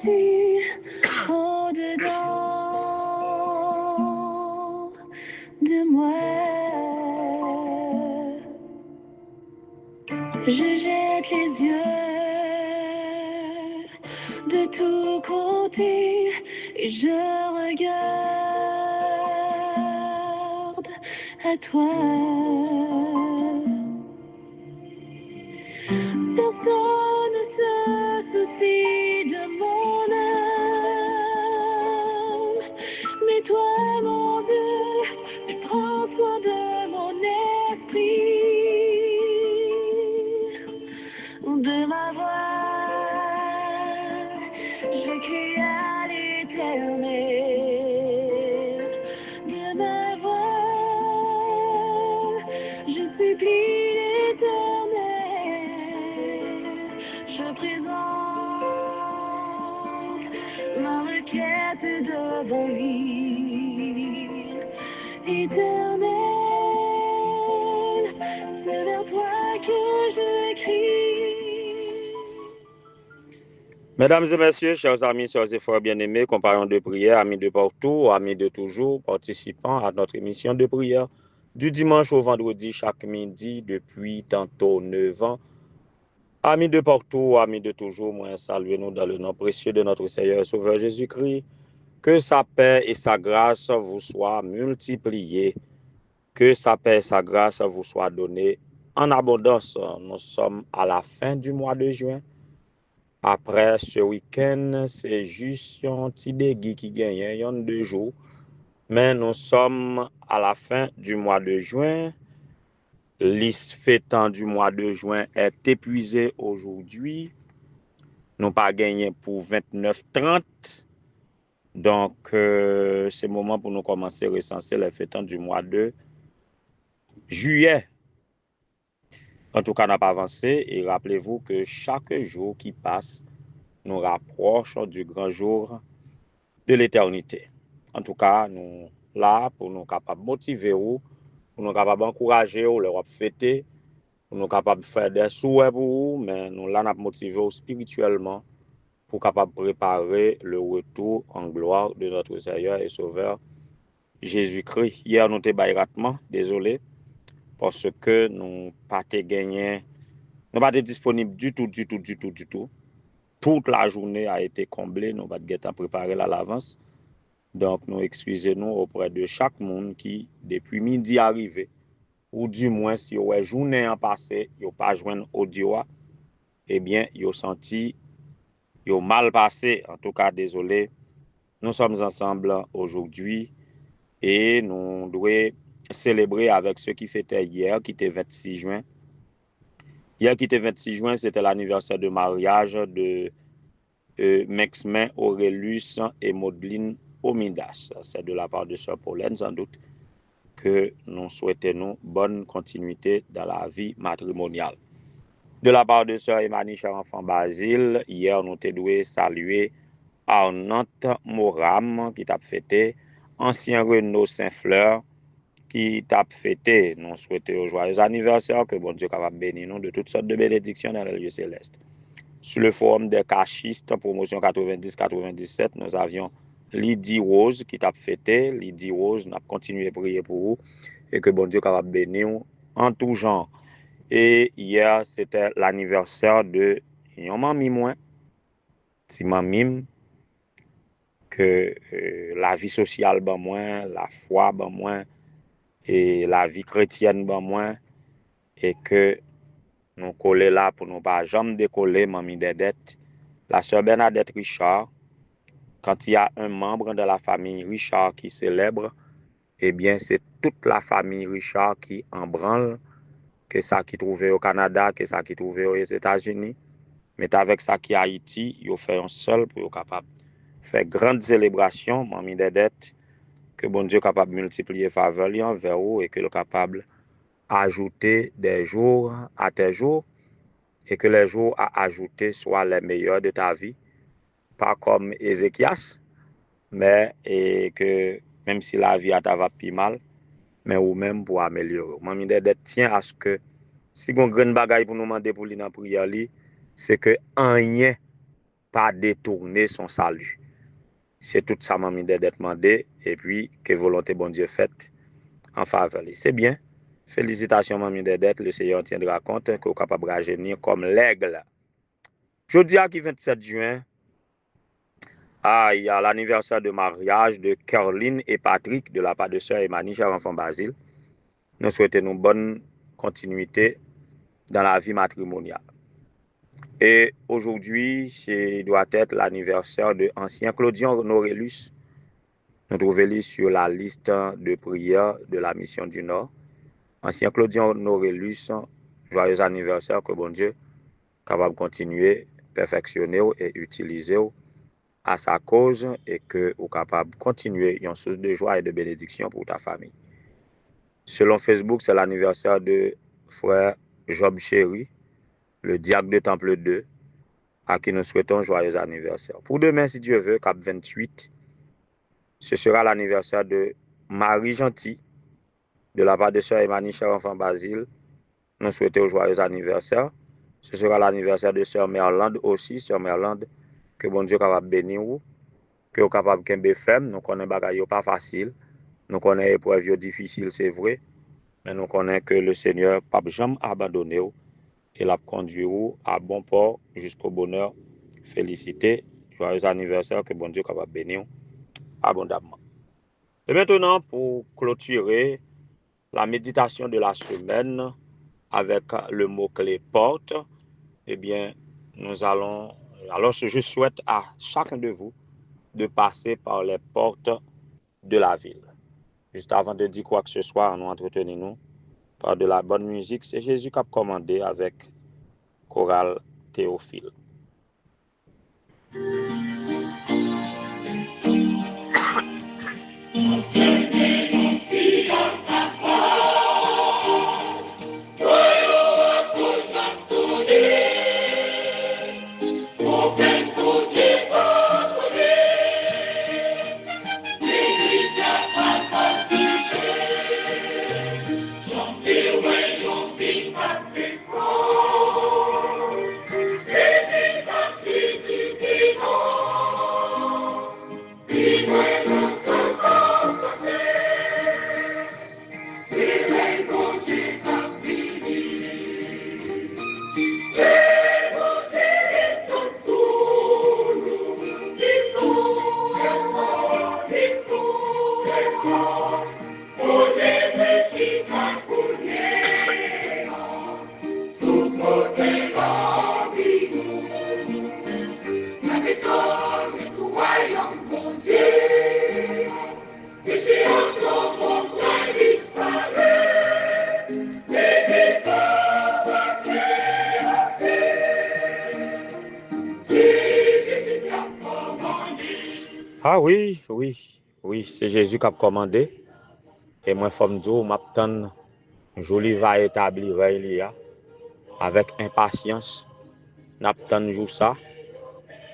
tu au-dedans de moi? Je jette les yeux de tous côtés et je regarde à toi. Personne ne se soucie de mon âme, mais toi, mon Dieu, tu prends soin de mon esprit, de ma voix. Je crie à l'Éternel, de ma voix. Je supplie l'Éternel, je présente ma requête devant lui. Éternel, c'est vers toi que je crie. Mesdames et messieurs, chers amis, chers et frères bien-aimés, compagnons de prière, amis de partout, amis de toujours, participants à notre émission de prière du dimanche au vendredi chaque midi depuis tantôt 9 ans. Amis de partout, amis de toujours, moi saluez-nous dans le nom précieux de notre Seigneur et Sauveur Jésus-Christ. Que sa paix et sa grâce vous soient multipliées. Que sa paix et sa grâce vous soient données en abondance. Nous sommes à la fin du mois de juin. Après ce week-end, c'est juste un petit dégât qui gagne, il y a 2 jours. Mais nous sommes à la fin du mois de juin. Liste fêtant du mois de juin est épuisée aujourd'hui. Nous pas gagné pour 29-30. Donc, c'est le moment pour nous commencer à recenser les fêtants du mois de juillet. En tout cas, on n'a pas avancé. Et rappelez-vous que chaque jour qui passe nous rapproche du grand jour de l'éternité. En tout cas, nous là pour nous capables motiver ou pour nous capables encourager ou leur fêter, pour nous capables faire des souhaits pour vous, mais nous là nous motiver spirituellement pour capable préparer le retour en gloire de notre Seigneur et Sauveur Jésus-Christ. Hier nous étions ratement, désolé parce que nous pas gagné, nous pas disponible du tout. Toute la journée a été comblée, nous pas préparer à l'avance. Donc, nous excusez-nous auprès de chaque monde qui, depuis midi arrivé, ou du moins, si vous avez journée en passé, vous n'avez pas joint audio, eh bien, vous avez senti, vous avez mal passé. En tout cas, désolé. Nous sommes ensemble aujourd'hui et nous devons célébrer avec ceux qui fêtaient hier, qui était 26 juin. Hier, qui était 26 juin, c'était l'anniversaire de mariage de Mexmen Aurelius et Maudelyne Omidas. C'est de la part de Sœur Pauline, sans doute, que nous souhaitons bonne continuité dans la vie matrimoniale. De la part de Sœur Emmanuel, cher enfant Basile, hier, nous devons saluer Arnott Moram, qui t'a fêté, ancien Renaud Saint-Fleur, qui t'a fêté. Nous souhaitons joyeux anniversaire, que bon Dieu capable bénir nous de toutes sortes de bénédictions dans les lieux célestes. Sur le forum des cachistes, promotion 90-97, nous avions Lydie Rose qui t'a fêté. Lydie Rose, nous avons continué à prier pour vous et que bon Dieu capable bénir en tout genre. Et hier, c'était l'anniversaire de yon mami moins, ti mamim, que la vie sociale ben moins, la foi ben moins, et la vie chrétienne ben moins, et que nous coller là pour nous pas jamais décoller, mamie Dedette. La sœur Bernadette Richard, quand il y a un membre de la famille Richard qui célèbre, eh bien, c'est toute la famille Richard qui en branle, que ça qui trouvait au Canada, que ça qui trouvait aux États-Unis. Mais avec ça qui Haïti, ils ont fait un seul pour être capable de faire grande célébration, mamie Dedette, que bon Dieu est capable de multiplier faveur envers vous et que le capable ajouter des jours à tes jours et que les jours à ajouter soient les meilleurs de ta vie. Pas comme Ézéchias, mais et que même si la vie a va plus mal, mais ou même pour améliorer. Mamie Dedette tient à ce que si on a une bagaille pour nous demander pour lui dans prière, c'est que rien pas détourner son salut. C'est tout ça, Mamie Dédette demandé, et puis que volonté bon Dieu faite en faveur. C'est bien. Félicitations, Mamie Dédette. Le Seigneur tiendra compte que vous êtes capable de rajeunir comme l'aigle. Jeudi, qui 27 juin, il y a l'anniversaire de mariage de Caroline et Patrick de la part de sœur Emmanuel, cher enfant Basile. Nous souhaitons une bonne continuité dans la vie matrimoniale. Et aujourd'hui, ce doit être l'anniversaire de ancien Claudien Norellus. Nous trouvons sur la liste de prières de la mission du Nord. Ancien Claudien Norellus, joyeux anniversaire, que bon Dieu capable de continuer, perfectionner et utiliser à sa cause et que vous capable de continuer une source de joie et de bénédiction pour ta famille. Selon Facebook, c'est l'anniversaire de frère Job Chéri, le diacre de Temple 2, à qui nous souhaitons joyeux anniversaire. Pour demain, si Dieu veut, cap 28, ce sera l'anniversaire de Marie Gentil, de la part de sœur Emmanuel, cher enfant Basile. Nous souhaitons joyeux anniversaire. Ce sera l'anniversaire de sœur Merlande aussi, sœur Merlande, que bon Dieu capable bénir vous, que vous capable de femme. Nous connaissons bagaille pas facile, nous connaissons épreuve difficile, c'est vrai, mais nous connaissons que le Seigneur pas jamais abandonné et l'a conduit à bon port jusqu'au bonheur. Félicité, joyeux anniversaire, que bon Dieu capable bénir abondamment. Et maintenant, pour clôturer la méditation de la semaine avec le mot-clé porte, eh bien, alors je souhaite à chacun de vous de passer par les portes de la ville. Juste avant de dire quoi que ce soit, nous entretenons-nous par de la bonne musique. C'est Jésus qui a commandé avec chorale Théophile. Ah oui, c'est Jésus qui a commandé. Et moi, je m'attends joli va établir avec impatience. N'attends jour ça.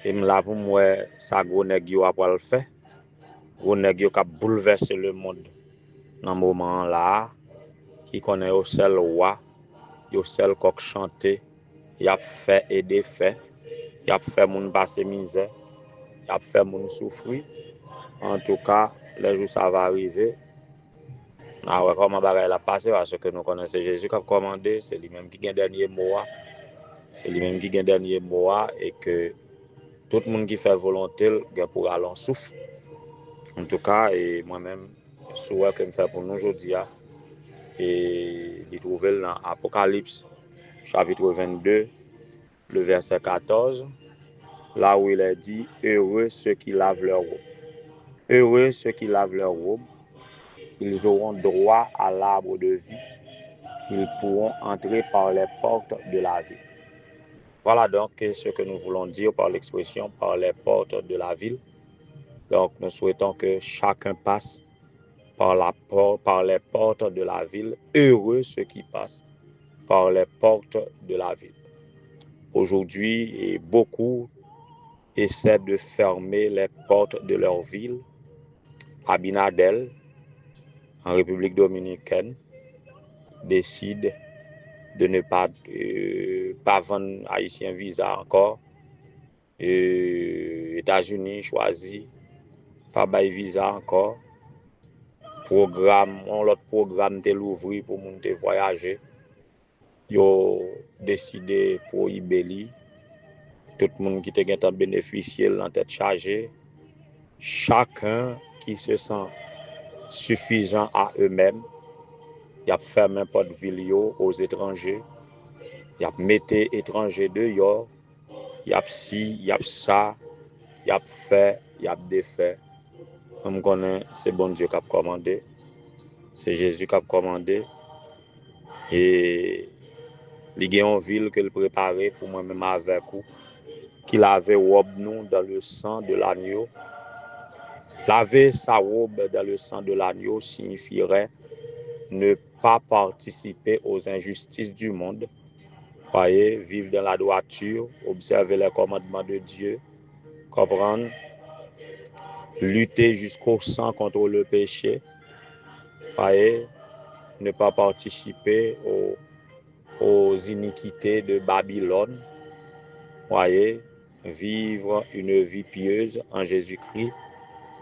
Et là pour moi, ça gros nèg yo après le fait. Gros nèg yo qui a bouleversé le monde dans ce moment là, qui connaît au seul roi, au seul coq chanter, il a fait et défait, il a fait moun passer misère, il a fait moun souffrir. En tout cas, le jour ça va arriver. Ah ouais, comment bagaille la passer parce que nous connaissons Jésus qui a commandé, c'est lui-même qui a dernier mot. C'est lui-même qui a dernier mot et que tout le monde qui fait volonté pour aller en souffle. En tout cas, et moi-même, souhait que je fais pour nous aujourd'hui, et il trouve dans Apocalypse, chapitre 22, le verset 14, là où il est dit, heureux ceux qui lavent leur robe. Heureux ceux qui lavent leur robe, ils auront droit à l'arbre de vie, ils pourront entrer par les portes de la ville. Voilà donc ce que nous voulons dire par l'expression par les portes de la ville. Donc nous souhaitons que chacun passe par les portes de la ville. Heureux ceux qui passent par les portes de la ville. Aujourd'hui, beaucoup essaient de fermer les portes de leur ville. Abinadel, en République dominicaine, décide de ne pas vendre haïtien visa encore États-Unis choisi pas bail visa encore. Programme, on l'autre programme te l'ouvri pour moun te voyager. Yo décidé pour Ibeli. Tout le monde qui te gen bénéficier en tête chargée. Chacun qui se sent suffisant à eux-mêmes, y a fermé porte ville aux étrangers. Y a mette étrangers dehors. Y a si, y a ça, y a fait, y a défait. On connaît, c'est bon Dieu qui a commandé. C'est Jésus qui a commandé. Et il y a une ville qu'il préparait pour moi-même avec vous, qu'il avait robe nous dans le sang de l'agneau. Laver sa robe dans le sang de l'agneau signifierait ne pas participer aux injustices du monde. Voyez, vivre dans la droiture, observer les commandements de Dieu, comprendre, lutter jusqu'au sang contre le péché. Voyez, ne pas participer aux iniquités de Babylone. Voyez, vivre une vie pieuse en Jésus-Christ,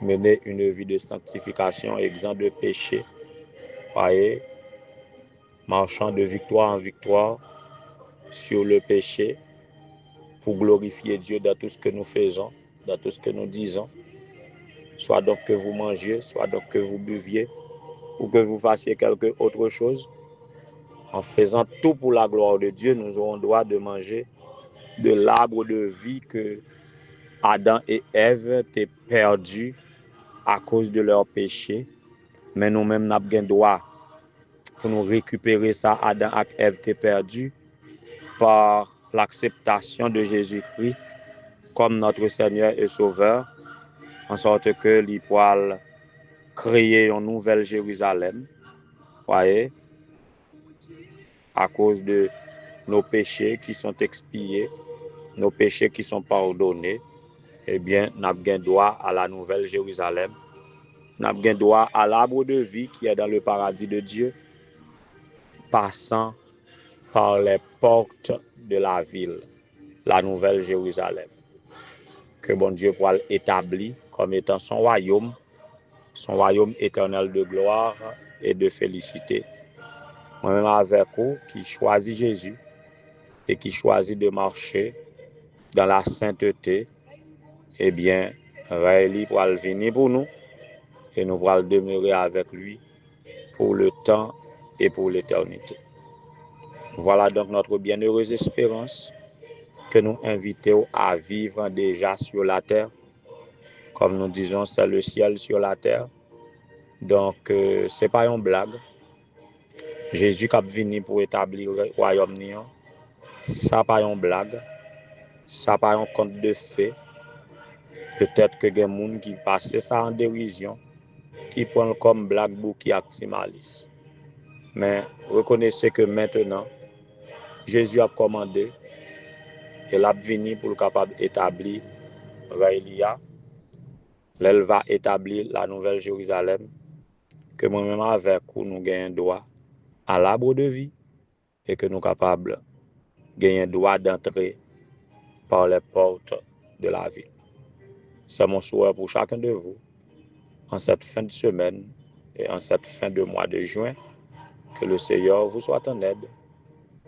mener une vie de sanctification, exempt de péché. Voyez, marchant de victoire en victoire sur le péché pour glorifier Dieu dans tout ce que nous faisons, dans tout ce que nous disons. Soit donc que vous mangiez, soit donc que vous buviez, ou que vous fassiez quelque autre chose. En faisant tout pour la gloire de Dieu, nous aurons droit de manger de l'arbre de vie que Adam et Ève étaient perdus à cause de leur péché. Mais nous-mêmes, nous avons droit pour nous récupérer ça, Adam et Ève étaient perdus par l'acceptation de Jésus-Christ comme notre Seigneur et Sauveur, en sorte que l'Il pourra créer une nouvelle Jérusalem, voyez, à cause de nos péchés qui sont expiés, nos péchés qui sont pardonnés. Eh bien, nous avons droit à la nouvelle Jérusalem. Nous avons droit à l'arbre de vie qui est dans le paradis de Dieu, passant par les portes de la ville, la nouvelle Jérusalem, que bon Dieu pourra établir comme étant son royaume éternel de gloire et de félicité. Moi-même avec vous, qui choisit Jésus et qui choisit de marcher dans la sainteté, eh bien, il pourra venir pour nous et nous pourrons demeurer avec lui pour le temps et pour l'éternité. Voilà donc notre bienheureuse espérance que nous invitons à vivre déjà sur la terre. Comme nous disons, c'est le ciel sur la terre. Donc, ce n'est pas une blague. Jésus qui est venu pour établir le royaume, ça n'est pas une blague. Ça n'est pas un conte de fées. Peut-être que des gens qui passent ça en dérision, qui prennent comme blague bouki et malice. Mais reconnaissez que maintenant, Jésus a commandé et l'a venu pour le capable d'établir Raïlia. Elle va établir la nouvelle Jérusalem que moi-même avec vous nous gagnons droit à l'arbre de vie et que nous sommes capables de gagner droit d'entrer par les portes de la ville. C'est mon souhait pour chacun de vous en cette fin de semaine et en cette fin de mois de juin, que le Seigneur vous soit en aide.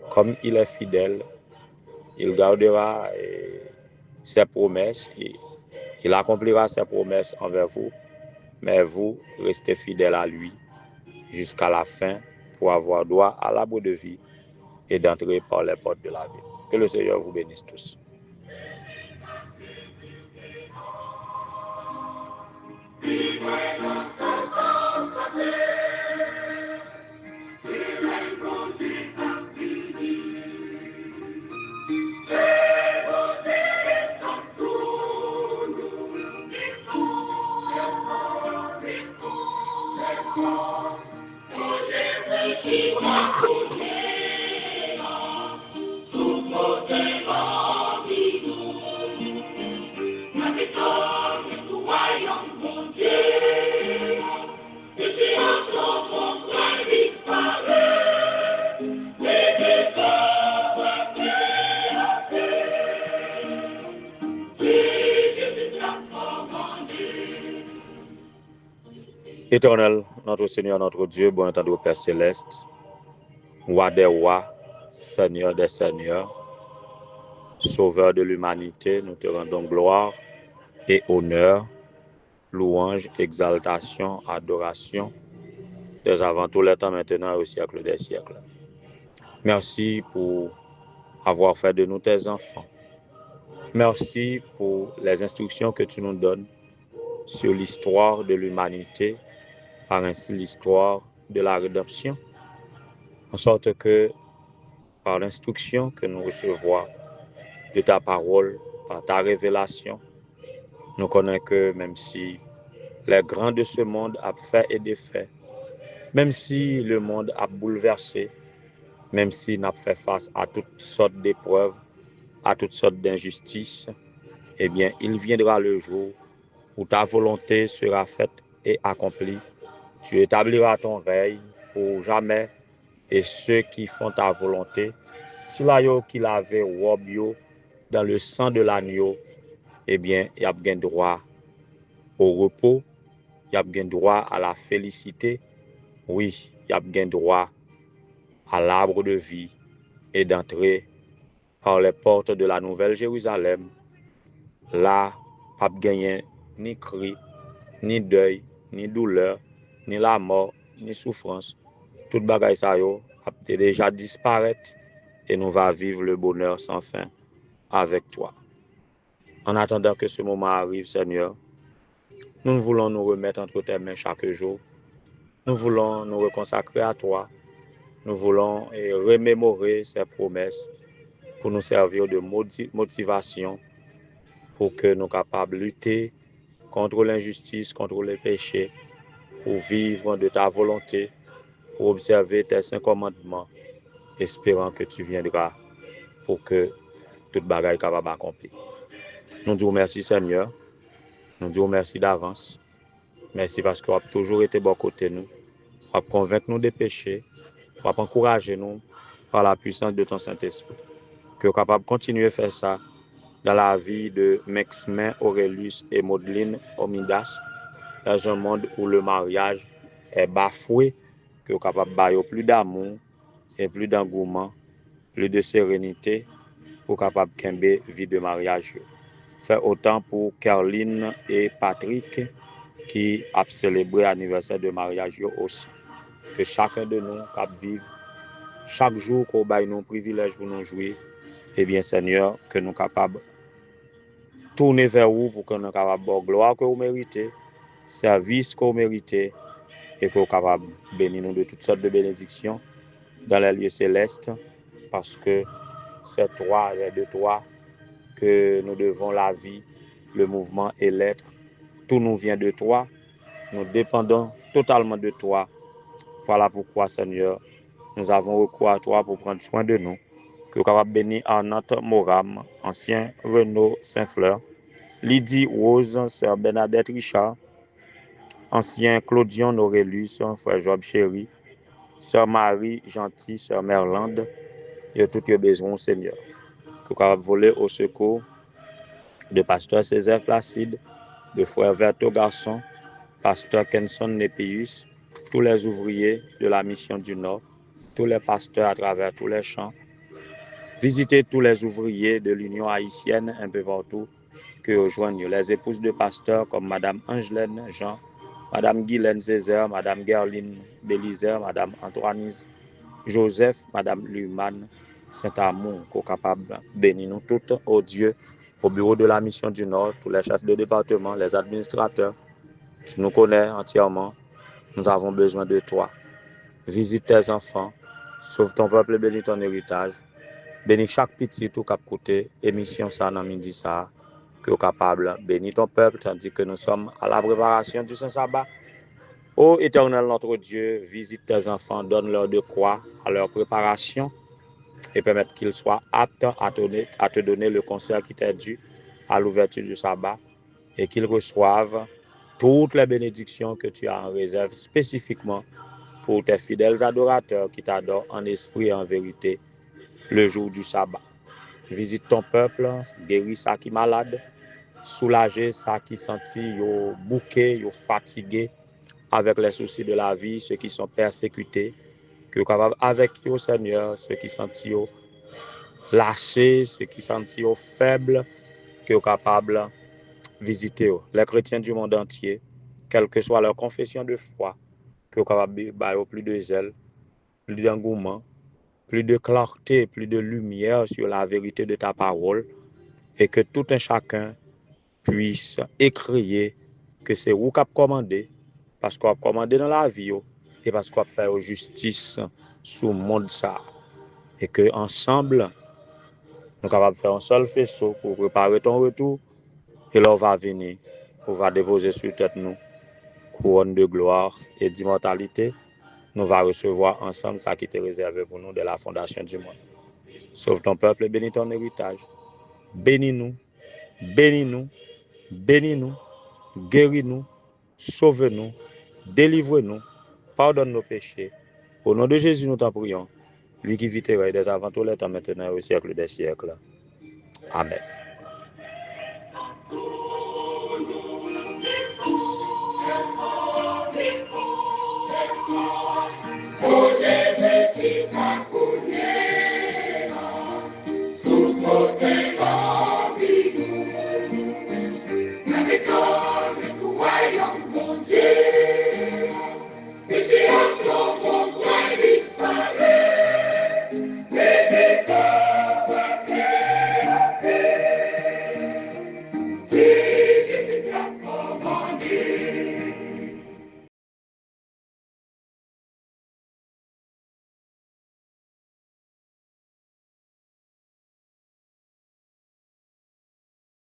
Comme il est fidèle, il gardera ses promesses, il accomplira ses promesses envers vous, mais vous restez fidèles à lui jusqu'à la fin pour avoir droit à l'arbre de vie et d'entrer par les portes de la ville. Que le Seigneur vous bénisse tous. Royaume, mon Dieu. Éternel, notre Seigneur, notre Dieu, bon étendard Père céleste, roi des rois, Seigneur des seigneurs, Sauveur de l'humanité, nous te rendons gloire et honneur, louange, exaltation, adoration, dès avant tout les temps, maintenant et au siècle des siècles. Merci pour avoir fait de nous tes enfants. Merci pour les instructions que tu nous donnes sur l'histoire de l'humanité, par ainsi l'histoire de la rédemption, en sorte que par l'instruction que nous recevons de ta parole, par ta révélation, nous connaissons que même si les grands de ce monde ont fait et défait, même si le monde a bouleversé, même s'il n'a fait face à toutes sortes d'épreuves, à toutes sortes d'injustices, eh bien, il viendra le jour où ta volonté sera faite et accomplie. Tu établiras ton règne pour jamais, et ceux qui font ta volonté, ceux qui lavaient robe dans le sang de l'agneau, eh bien, ils ont bien droit au repos, ils ont bien droit à la félicité, oui, ils ont bien droit à l'arbre de vie et d'entrer par les portes de la Nouvelle Jérusalem. Là, pas gagné ni cri, ni deuil, ni douleur, ni la mort, ni souffrance. Tout bagay sa yo a déjà disparaître et nous va vivre le bonheur sans fin avec toi. En attendant que ce moment arrive, Seigneur, nous voulons nous remettre entre tes mains chaque jour. Nous voulons nous reconsacrer à toi. Nous voulons remémorer ces promesses pour nous servir de motivation pour que nous soyons capables de lutter contre l'injustice, contre les péchés, pour vivre de ta volonté, pour observer tes 5 commandements, espérant que tu viendras pour que toute bagaille soit capable d'accomplir. Nous disons merci Seigneur, nous disons merci d'avance. Merci parce que tu as toujours été bon côté nous, tu as convaincu nous des péchés, tu as encouragé nous par la puissance de ton Saint-Esprit. Que tu es capable de continuer à faire ça dans la vie de Maxmin, Aurelius et Maudelyne Omidas, dans un monde où le mariage est bafoué, que tu es capable de bailler plus d'amour et plus d'engouement, plus de sérénité pour capable de vie de mariage. Fait autant pour Caroline et Patrick qui a célébré l'anniversaire de mariage aussi. Que chacun de nous cap vive chaque jour qu'on baille nos privilèges pour nous jouer, eh bien Seigneur, que nous capables tourner vers vous pour que nous capables de gloire que vous méritez, service que vous méritez et que vous capables de bénir nous de toutes sortes de bénédictions dans les lieux célestes parce que c'est toi et de toi que nous devons la vie, le mouvement et l'être. Tout nous vient de toi. Nous dépendons totalement de toi. Voilà pourquoi, Seigneur, nous avons recours à toi pour prendre soin de nous. Que nous capable bénir Arnott Moram, ancien Renaud Saint-Fleur, Lydie Rose, sœur Bernadette Richard, ancien Claudion Aurelius, frère Job Chéri, sœur Marie Gentil, sœur Merlande, et tout ce besoin, Seigneur. Que nous capable voler au secours de pasteur Césaire Placide, de frère Verto Garçon, pasteur Kenson Népius, tous les ouvriers de la mission du Nord, tous les pasteurs à travers tous les champs. Visitez tous les ouvriers de l'Union haïtienne un peu partout que rejoignent les épouses de pasteurs comme Madame Angelaine Jean, Madame Guylaine Césaire, Madame Gerline Bélizer, Madame Antoinise Joseph, Madame Luman, Saint-Amour, qu'on capable de bénir nous toutes, au Dieu, au bureau de la mission du Nord, tous les chefs de département, les administrateurs. Tu nous connais entièrement. Nous avons besoin de toi. Visite tes enfants. Sauve ton peuple et bénis ton héritage. Bénis chaque petit tout cap côté. Émission ça dans midi ça. Que capable. Bénis ton peuple tandis que nous sommes à la préparation du Saint-Sabbat. Ô Éternel notre Dieu, visite tes enfants. Donne-leur de quoi à leur préparation et permettre qu'ils soient aptes à te donner le conseil qui t'est dû à l'ouverture du sabbat et qu'ils reçoivent toutes les bénédictions que tu as en réserve spécifiquement pour tes fidèles adorateurs qui t'adorent en esprit et en vérité le jour du sabbat. Visite ton peuple, guéris ça qui est malade, soulager ça qui sentit yo bouqué, yo fatigué, avec les soucis de la vie, ceux qui sont persécutés, que capable avec eux, Seigneur, ceux qui sont lâchés, ceux qui sont faibles, que capable visiter les chrétiens du monde entier, quelle que soit leur confession de foi, que capable avoir plus de zèle, plus d'engouement, plus de clarté, plus de lumière sur la vérité de ta parole, et que tout un chacun puisse écrire que c'est vous qui avez commandé, parce qu'on a commandé dans la vie, et parce qu'on a fait justice sur le monde ça. Et que ensemble, nous sommes capables de faire un seul faisceau pour préparer ton retour, et là on va venir, on va déposer sur tête nous couronne de gloire et d'immortalité. Nous allons recevoir ensemble ça qui était réservé pour nous de la fondation du monde. Sauve ton peuple et bénis ton héritage. Bénis-nous, bénis-nous, bénis-nous, guéris-nous, sauve-nous, délivre-nous, pardonne nos péchés. Au nom de Jésus, nous t'en prions. Lui qui vit et règne des avant tous les temps, maintenant et au siècle des siècles. Amen. Projet